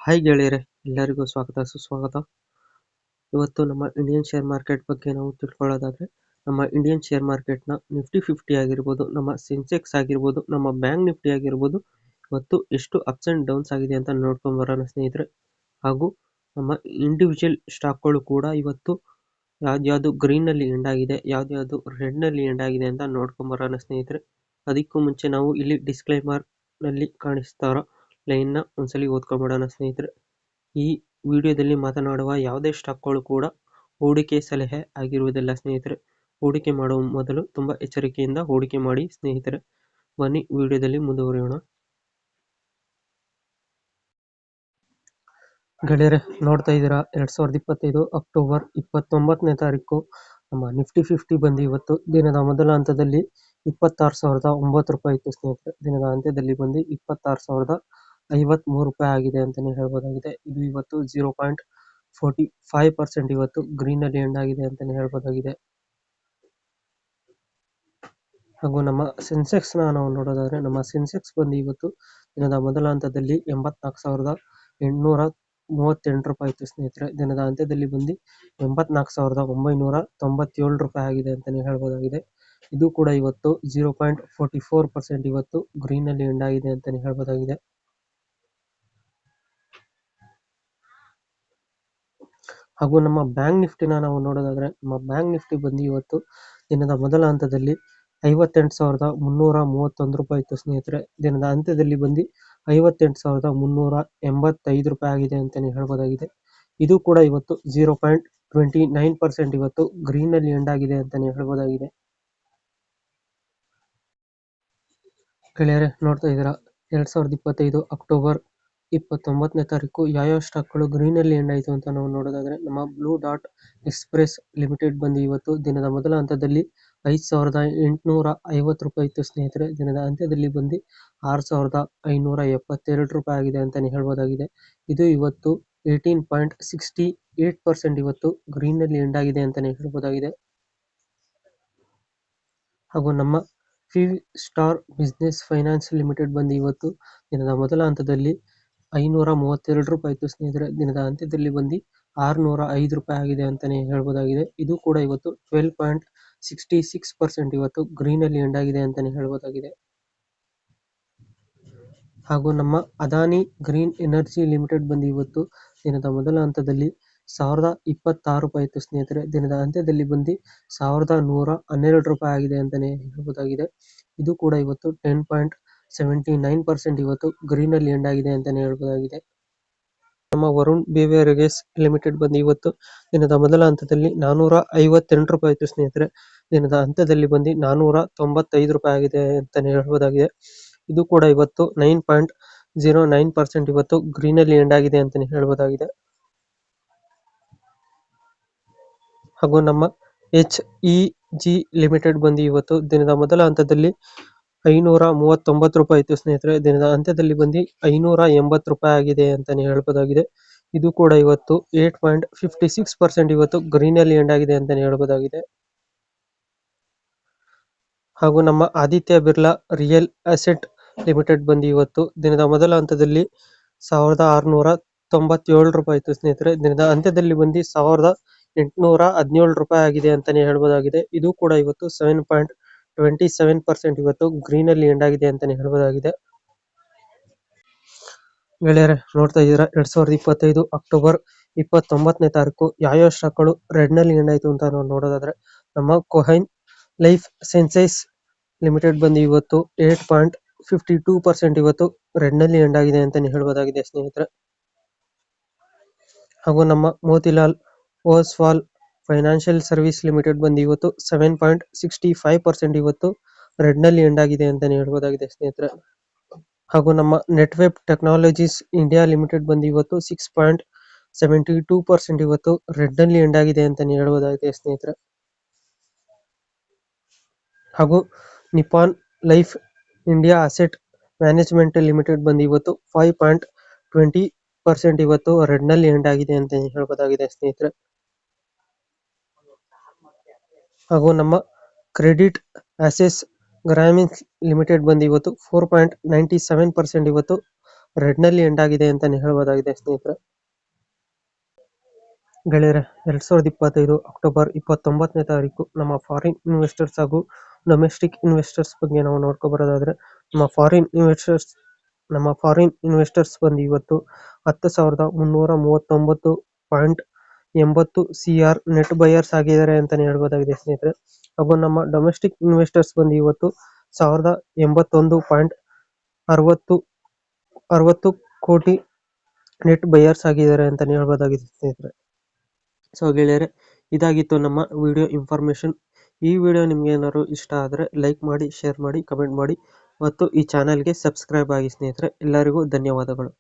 Hi ಗೆಳೆಯರೆ, ಎಲ್ಲರಿಗೂ ಸ್ವಾಗತ ಸುಸ್ವಾಗತ. ಇವತ್ತು ನಮ್ಮ ಇಂಡಿಯನ್ ಶೇರ್ ಮಾರ್ಕೆಟ್ ಬಗ್ಗೆ ನಾವು ತಿಳ್ಕೊಳ್ಳೋದಾದ್ರೆ, ನಮ್ಮ ಇಂಡಿಯನ್ ಶೇರ್ ಮಾರ್ಕೆಟ್ನ ನಿಫ್ಟಿ 50 ಆಗಿರ್ಬೋದು, ನಮ್ಮ ಸೆನ್ಸೆಕ್ಸ್ ಆಗಿರ್ಬೋದು, ನಮ್ಮ ಬ್ಯಾಂಕ್ ನಿಫ್ಟಿ ಆಗಿರ್ಬೋದು, ಇವತ್ತು ಎಷ್ಟು ಅಪ್ಸ್ ಅಂಡ್ ಡೌನ್ಸ್ ಆಗಿದೆ ಅಂತ ನೋಡ್ಕೊಂಡ್ ಬರೋಣ ಸ್ನೇಹಿತರೆ. ಹಾಗೂ ನಮ್ಮ ಇಂಡಿವಿಜುವಲ್ ಸ್ಟಾಕ್ಗಳು ಕೂಡ ಇವತ್ತು ಯಾವ್ದ್ಯಾವ್ದು ಗ್ರೀನಲ್ಲಿ ಎಂಡ್ ಆಗಿದೆ, ಯಾವ್ದ್ಯಾವ್ದು ರೆಡ್ನಲ್ಲಿ ಎಂಡ್ ಆಗಿದೆ ಅಂತ ನೋಡ್ಕೊಂಡ್ ಬರೋಣ ಸ್ನೇಹಿತರೆ. ಅದಕ್ಕೂ ಮುಂಚೆ ನಾವು ಇಲ್ಲಿ ಡಿಸ್ಕ್ಲೈಮರ್ ನಲ್ಲಿ ಕಾಣಿಸ್ತಾರೋ ಲೈನ್ ನ ಒಂದ್ಸಲಿ ಓದ್ಕೊಂಡ್ಬಿಡೋಣ ಸ್ನೇಹಿತರೆ. ಈ ವಿಡಿಯೋದಲ್ಲಿ ಮಾತನಾಡುವ ಯಾವುದೇ ಸ್ಟಾಕ್ಗಳು ಕೂಡ ಹೂಡಿಕೆ ಸಲಹೆ ಆಗಿರುವುದಿಲ್ಲ ಸ್ನೇಹಿತರೆ. ಹೂಡಿಕೆ ಮಾಡುವ ಮೊದಲು ತುಂಬಾ ಎಚ್ಚರಿಕೆಯಿಂದ ಹೂಡಿಕೆ ಮಾಡಿ ಸ್ನೇಹಿತರೆ. ಬನ್ನಿ ವಿಡಿಯೋದಲ್ಲಿ ಮುಂದುವರಿಯೋಣ. ಗೆಳೆಯರೆ, ನೋಡ್ತಾ ಇದ್ದೀರಾ 2025 ಅಕ್ಟೋಬರ್ 29ನೇ ತಾರೀಕು ನಮ್ಮ ನಿಫ್ಟಿ 50 ಬಂದು ಇವತ್ತು ದಿನದ ಮೊದಲ ಹಂತದಲ್ಲಿ 26,009 ರೂಪಾಯಿ ಇತ್ತು ಸ್ನೇಹಿತರೆ. ದಿನದ ಅಂತ್ಯದಲ್ಲಿ ಬಂದು 26,053 ರೂಪಾಯಿ ಆಗಿದೆ ಅಂತಾನೆ ಹೇಳ್ಬೋದಾಗಿದೆ. ಇದು ಇವತ್ತು 0.45% ಇವತ್ತು ಗ್ರೀನ್ ಅಲ್ಲಿ ಎಂಡ್ ಆಗಿದೆ ಅಂತಾನೆ ಹೇಳ್ಬೋದಾಗಿದೆ. ಹಾಗೂ ನಮ್ಮ ಸೆನ್ಸೆಕ್ಸ್ ನಾವು ನೋಡೋದಾದ್ರೆ, ನಮ್ಮ ಸೆನ್ಸೆಕ್ಸ್ ಬಂದು ಇವತ್ತು ದಿನದ ಮೊದಲ ಹಂತದಲ್ಲಿ 84,838 ರೂಪಾಯಿ ಇತ್ತು ಸ್ನೇಹಿತರೆ. ದಿನದ ಅಂತ್ಯದಲ್ಲಿ ಬಂದು 84,997 ರೂಪಾಯಿ ಆಗಿದೆ ಅಂತಾನೆ ಹೇಳ್ಬೋದಾಗಿದೆ. ಇದು ಕೂಡ ಇವತ್ತು 0.44% ಇವತ್ತು ಗ್ರೀನ್ ಅಲ್ಲಿ ಎಂಡ್ ಆಗಿದೆ ಅಂತಾನೆ ಹೇಳ್ಬೋದಾಗಿದೆ. ಹಾಗೂ ನಮ್ಮ ಬ್ಯಾಂಕ್ ನಿಫ್ಟಿನ ನಾವು ನೋಡೋದಾದ್ರೆ, ನಮ್ಮ ಬ್ಯಾಂಕ್ ನಿಫ್ಟಿ ಬಂದು ಇವತ್ತು ದಿನದ ಮೊದಲ ಹಂತದಲ್ಲಿ 58,331 ರೂಪಾಯಿ ಇತ್ತು ಸ್ನೇಹಿತರೆ. ದಿನದ ಅಂತ್ಯದಲ್ಲಿ ಬಂದು 58,385 ರೂಪಾಯಿ ಆಗಿದೆ ಅಂತಾನೆ ಹೇಳ್ಬೋದಾಗಿದೆ. ಇದು ಕೂಡ ಇವತ್ತು 0.29% ಇವತ್ತು ಗ್ರೀನ್ ಅಲ್ಲಿ ಎಂಡ್ ಆಗಿದೆ ಅಂತಾನೆ ಹೇಳ್ಬೋದಾಗಿದೆ. ಗೆಳೆಯರೆ, ನೋಡ್ತಾ ಇದ್ದೀರಾ 2025 ಅಕ್ಟೋಬರ್ 29ನೇ ತಾರೀಕು ಯಾವ್ಯಾವ ಸ್ಟಾಕ್ಗಳು ಗ್ರೀನ್ ಅಲ್ಲಿ ಎಂಡ್ ಆಯಿತು ಅಂತ ನಾವು ನೋಡೋದಾದ್ರೆ, ನಮ್ಮ ಬ್ಲೂ ಡಾರ್ಟ್ ಎಕ್ಸ್ಪ್ರೆಸ್ ಲಿಮಿಟೆಡ್ ಬಂದು ಇವತ್ತು ದಿನದ ಮೊದಲ ಹಂತದಲ್ಲಿ 5,850 ರೂಪಾಯಿ ಇತ್ತು ಸ್ನೇಹಿತರೆ. ದಿನದ ಅಂತ್ಯದಲ್ಲಿ ಬಂದು 6,572 ರೂಪಾಯಿ ಆಗಿದೆ ಅಂತಾನೆ ಹೇಳ್ಬೋದಾಗಿದೆ. ಇದು ಇವತ್ತು 18.68% ಇವತ್ತು ಗ್ರೀನ್ ಅಲ್ಲಿ ಎಂಡ್ ಆಗಿದೆ ಅಂತಾನೆ ಹೇಳ್ಬೋದಾಗಿದೆ. ಹಾಗೂ ನಮ್ಮ ಫೈವ್-ಸ್ಟಾರ್ ಬಿಸಿನೆಸ್ ಫೈನಾನ್ಸ್ ಲಿಮಿಟೆಡ್ ಬಂದು ಇವತ್ತು ದಿನದ ಮೊದಲ ಹಂತದಲ್ಲಿ 532 ರೂಪಾಯಿ ಇತ್ತು ಸ್ನೇಹಿತರೆ. ದಿನದ ಅಂತ್ಯದಲ್ಲಿ ಬಂದು 605 ರೂಪಾಯಿ ಆಗಿದೆ ಅಂತಾನೆ ಹೇಳ್ಬೋದಾಗಿದೆ. ಇದು ಕೂಡ ಇವತ್ತು 12.66% ಇವತ್ತು ಗ್ರೀನ್ ಅಲ್ಲಿ ಎಂಡ್ ಆಗಿದೆ ಅಂತಾನೆ ಹೇಳ್ಬೋದಾಗಿದೆ. ಹಾಗೂ ನಮ್ಮ ಅದಾನಿ ಗ್ರೀನ್ ಎನರ್ಜಿ ಲಿಮಿಟೆಡ್ ಬಂದು ಇವತ್ತು ದಿನದ ಮೊದಲ ಹಂತದಲ್ಲಿ 1,026 ರೂಪಾಯಿ ಇತ್ತು ಸ್ನೇಹಿತರೆ. ದಿನದ ಅಂತ್ಯದಲ್ಲಿ ಬಂದು 1,112 ರೂಪಾಯಿ ಆಗಿದೆ ಅಂತಾನೆ ಹೇಳ್ಬೋದಾಗಿದೆ. ಇದು ಕೂಡ ಇವತ್ತು 10.79% ಇವತ್ತು ಗ್ರೀನ್ ಅಲ್ಲಿ ಎಂಡ್ ಆಗಿದೆ ಅಂತಾನೆ ಹೇಳ್ಬೋದಾಗಿದೆ. ನಮ್ಮ ವರುಣ್ ಬೇವರೇಜಸ್ ಲಿಮಿಟೆಡ್ ಬಂದು ಇವತ್ತು ದಿನದ ಮೊದಲ ಹಂತದಲ್ಲಿ 458 ರೂಪಾಯಿ ಇತ್ತು ಸ್ನೇಹಿತರೆ. ದಿನದ ಅಂತ್ಯದಲ್ಲಿ ಬಂದು 495 ರೂಪಾಯಿ ಆಗಿದೆ ಅಂತಾನೆ ಹೇಳ್ಬೋದಾಗಿದೆ. ಇದು ಕೂಡ ಇವತ್ತು 9.09% ಇವತ್ತು ಗ್ರೀನ್ ಅಲ್ಲಿ ಎಂಡ್ ಆಗಿದೆ ಅಂತಾನೆ ಹೇಳ್ಬೋದಾಗಿದೆ. ಹಾಗೂ ನಮ್ಮ HEG ಲಿಮಿಟೆಡ್ ಬಂದು ಇವತ್ತು ದಿನದ ಮೊದಲ ಹಂತದಲ್ಲಿ 539 ರೂಪಾಯಿ ಇತ್ತು ಸ್ನೇಹಿತರೆ. ದಿನದ ಅಂತ್ಯದಲ್ಲಿ ಬಂದು 580 ರೂಪಾಯಿ ಆಗಿದೆ ಅಂತಾನೆ ಹೇಳ್ಬೋದಾಗಿದೆ. ಇದು ಕೂಡ ಇವತ್ತು 8.56% ಇವತ್ತು ಗ್ರೀನ್ ಅಲ್ಲಿ ಎಂಡ್ ಆಗಿದೆ ಅಂತಾನೆ ಹೇಳ್ಬೋದಾಗಿದೆ. ಹಾಗೂ ನಮ್ಮ Aditya Birla real asset limited ಬಂದು ಇವತ್ತು ದಿನದ ಮೊದಲ ಹಂತದಲ್ಲಿ 1,697 ರೂಪಾಯಿ ಇತ್ತು ಸ್ನೇಹಿತರೆ. ದಿನದ ಅಂತ್ಯದಲ್ಲಿ ಬಂದು 1,817 ರೂಪಾಯಿ ಆಗಿದೆ ಅಂತಾನೆ ಹೇಳ್ಬೋದಾಗಿದೆ. ಇದು ಕೂಡ ಇವತ್ತು 7.27% ಇವತ್ತು ಗ್ರೀನ್ ಅಲ್ಲಿ ಎಂಡ್ ಆಗಿದೆ ಅಂತಾನೆ ಹೇಳ್ಬೋದಾಗಿದೆ. ಗೆಳೆಯರೆ, ನೋಡ್ತಾ ಇದ್ದೀರಾ 2025 ಅಕ್ಟೋಬರ್ 29ನೇ ತಾರೀಕು ಯಾವ್ಯಾವ ಸ್ಟಾಕ್ಗಳು ರೆಡ್ ನಲ್ಲಿ ಎಂಡ್ ಆಯ್ತು ಅಂತ ನಾವು ನೋಡೋದಾದ್ರೆ, ನಮ್ಮ ಕೊಹೈನ್ ಲೈಫ್ ಸೈನ್ಸಸ್ ಲಿಮಿಟೆಡ್ ಬಂದು ಇವತ್ತು 8.52% ಇವತ್ತು ರೆಡ್ ನಲ್ಲಿ ಎಂಡ್ ಆಗಿದೆ ಅಂತಾನೆ ಹೇಳ್ಬೋದಾಗಿದೆ ಸ್ನೇಹಿತರೆ. ಹಾಗೂ ನಮ್ಮ Motilal Oswal financial service limited ಬಂದು ಇವತ್ತು 7.65% ಇವತ್ತು ರೆಡ್ ನಲ್ಲಿ ಎಂಡ್ ಆಗಿದೆ ಅಂತಾನೆ ಹೇಳ್ಬೋದಾಗಿದೆ ಸ್ನೇಹಿತರೆ. ಹಾಗೂ ನಮ್ಮ ನೆಟ್ವೆಬ್ ಟೆಕ್ನಾಲಜೀಸ್ ಇಂಡಿಯಾ ಲಿಮಿಟೆಡ್ ಬಂದು ಇವತ್ತು 6.72% ಇವತ್ತು ರೆಡ್ ನಲ್ಲಿ ಎಂಡ್ ಆಗಿದೆ ಅಂತಾನೆ ಹೇಳ್ಬೋದಾಗಿದೆ ಸ್ನೇಹಿತರೆ. ಹಾಗೂ Nippon life India asset management limited ಬಂದು ಇವತ್ತು 5.20% ಇವತ್ತು ರೆಡ್ ನಲ್ಲಿ ಎಂಡ್ ಆಗಿದೆ ಅಂತ ಹೇಳ್ಬೋದಾಗಿದೆ ಸ್ನೇಹಿತರೆ. ಹಾಗೂ ನಮ್ಮ ಕ್ರೆಡಿಟ್ ಅಸೆಸ್ ಗ್ರಾಮೀಣ್ ಲಿಮಿಟೆಡ್ ಬಂದು ಇವತ್ತು 4.97% ಇವತ್ತು ರೆಡ್ನಲ್ಲಿ ಎಂಡ್ ಆಗಿದೆ ಅಂತಲೇ ಹೇಳ್ಬೋದಾಗಿದೆ ಸ್ನೇಹಿತರೆ. ಗೆಳೆಯರೆ, 2025 ಅಕ್ಟೋಬರ್ 29ನೇ ತಾರೀಕು ನಮ್ಮ ಫಾರಿನ್ ಇನ್ವೆಸ್ಟರ್ಸ್ ಹಾಗೂ ಡೊಮೆಸ್ಟಿಕ್ ಇನ್ವೆಸ್ಟರ್ಸ್ ಬಗ್ಗೆ ನಾವು ನೋಡ್ಕೊಬರೋದಾದ್ರೆ, ನಮ್ಮ ಫಾರಿನ್ ಇನ್ವೆಸ್ಟರ್ಸ್ ಬಂದು ಇವತ್ತು 10,339.80 CR ನೆಟ್ ಬಯರ್ಸ್ ಆಗಿದ್ದಾರೆ ಅಂತಾನೆ ಹೇಳ್ಬೋದಾಗಿದೆ ಸ್ನೇಹಿತರೆ. ಹಾಗೂ ನಮ್ಮ ಡೊಮೆಸ್ಟಿಕ್ ಇನ್ವೆಸ್ಟರ್ಸ್ ಬಂದು ಇವತ್ತು 1,081.60 ಕೋಟಿ ನೆಟ್ ಬಯರ್ಸ್ ಆಗಿದ್ದಾರೆ ಅಂತಾನೆ ಹೇಳ್ಬೋದಾಗಿದೆ ಸ್ನೇಹಿತರೆ. ಸೊ ಗೆಳೆಯರೆ, ಇದಾಗಿತ್ತು ನಮ್ಮ ವಿಡಿಯೋ ಇನ್ಫಾರ್ಮೇಶನ್. ಈ ವಿಡಿಯೋ ನಿಮ್ಗೆ ಏನಾದ್ರು ಇಷ್ಟ ಆದರೆ ಲೈಕ್ ಮಾಡಿ, ಶೇರ್ ಮಾಡಿ, ಕಮೆಂಟ್ ಮಾಡಿ ಮತ್ತು ಈ ಚಾನಲ್ಗೆ ಸಬ್ಸ್ಕ್ರೈಬ್ ಆಗಿ ಸ್ನೇಹಿತರೆ. ಎಲ್ಲರಿಗೂ ಧನ್ಯವಾದಗಳು.